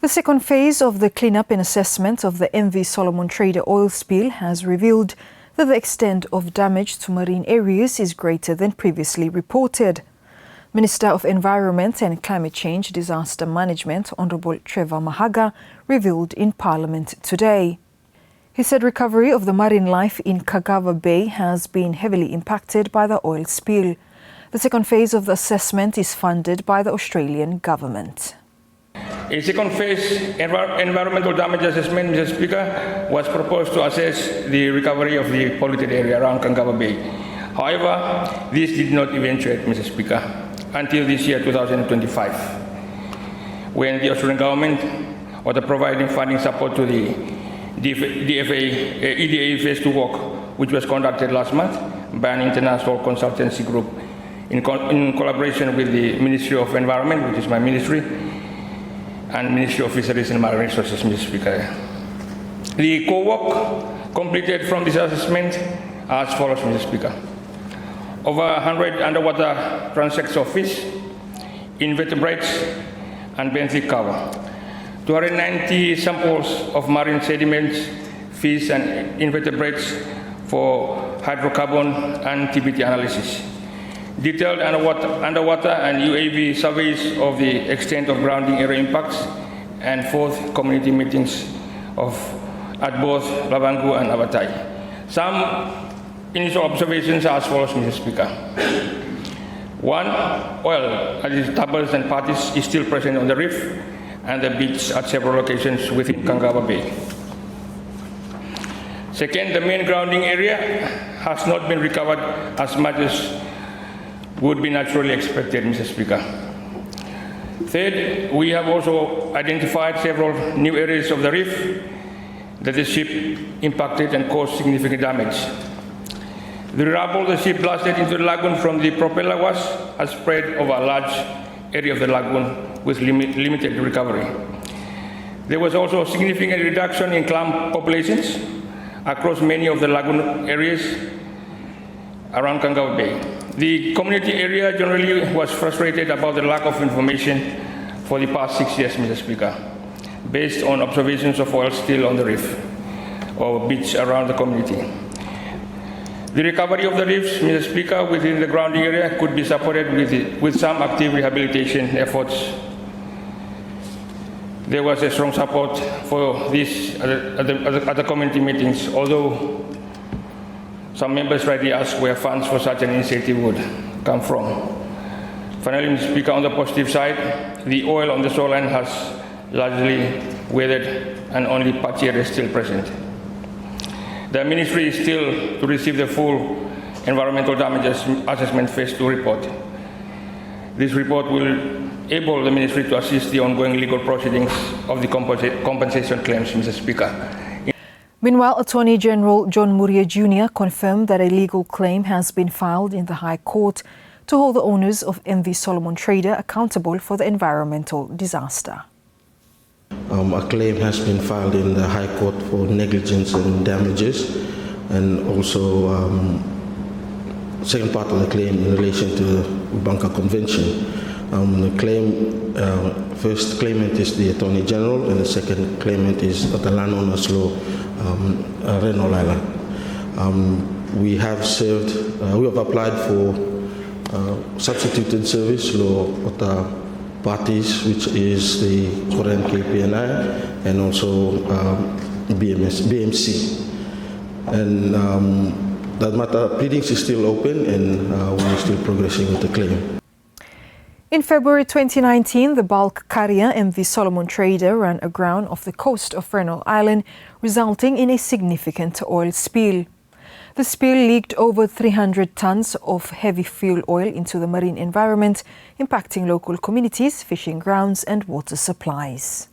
The second phase of the cleanup and assessment of the MV Solomon Trader oil spill has revealed that the extent of damage to marine areas is greater than previously reported. Minister of Environment and Climate Change Disaster Management, Honourable Trevor Mahaga, revealed in Parliament today. He said recovery of the marine life in Kagawa Bay has been heavily impacted by the oil spill. The second phase of the assessment is funded by the Australian government. A second phase environmental damage assessment, Mr. Speaker, was proposed to assess the recovery of the polluted area around Kagawa Bay. However, this did not eventuate, Mr. Speaker, until this year, 2025, when the Australian government was providing funding support to the EDA Phase 2 work, which was conducted last month by an international consultancy group in collaboration with the Ministry of Environment, which is my ministry, and Ministry of Fisheries and Marine Resources, Mr. Speaker. The co-work completed from this assessment as follows, Mr. Speaker. Over 100 underwater transects of fish, invertebrates, and benthic cover. 290 samples of marine sediments, fish, and invertebrates for hydrocarbon and TBT analysis. Detailed underwater and UAV surveys of the extent of grounding area impacts, and fourth community meetings at both Labangu and Abatai. Some initial observations are as follows, Mr. Speaker. One, oil, that is doubles and parties, is still present on the reef and the beach at several locations within Kagawa Bay. Second, the main grounding area has not been recovered as much as would be naturally expected, Mr. Speaker. Third, we have also identified several new areas of the reef that the ship impacted and caused significant damage. The rubble the ship blasted into the lagoon from the propeller has spread over a large area of the lagoon with limited recovery. There was also a significant reduction in clam populations across many of the lagoon areas around Kagawa Bay. The community area generally was frustrated about the lack of information for the past 6 years, Mr. Speaker, based on observations of oil still on the reef or beach around the community. The recovery of the reefs, Mr. Speaker, within the grounding area could be supported with some active rehabilitation efforts. There was a strong support for this at the community meetings, although some members rightly asked where funds for such an initiative would come from. Finally, Mr. Speaker, on the positive side, the oil on the shoreline has largely weathered and only patchy areas still present. The Ministry is still to receive the full environmental damage assessment Phase 2 report. This report will enable the Ministry to assist the ongoing legal proceedings of the compensation claims, Mr. Speaker. Meanwhile, Attorney General John Muria Jr. confirmed that a legal claim has been filed in the High Court to hold the owners of MV Solomon Trader accountable for the environmental disaster. A claim has been filed in the High Court for negligence and damages, and also second part of the claim in relation to the Banca Convention. The claim, first claimant is the Attorney General, and the second claimant is the landowners law, Rennell Oil. We have applied for substituted service law of the parties, which is the current KPNI and also BMC. And that matter, pleadings is still open, and we're still progressing with the claim. In February 2019, the bulk carrier MV Solomon Trader ran aground off the coast of Rennell Island, resulting in a significant oil spill. The spill leaked over 300 tons of heavy fuel oil into the marine environment, impacting local communities, fishing grounds and water supplies.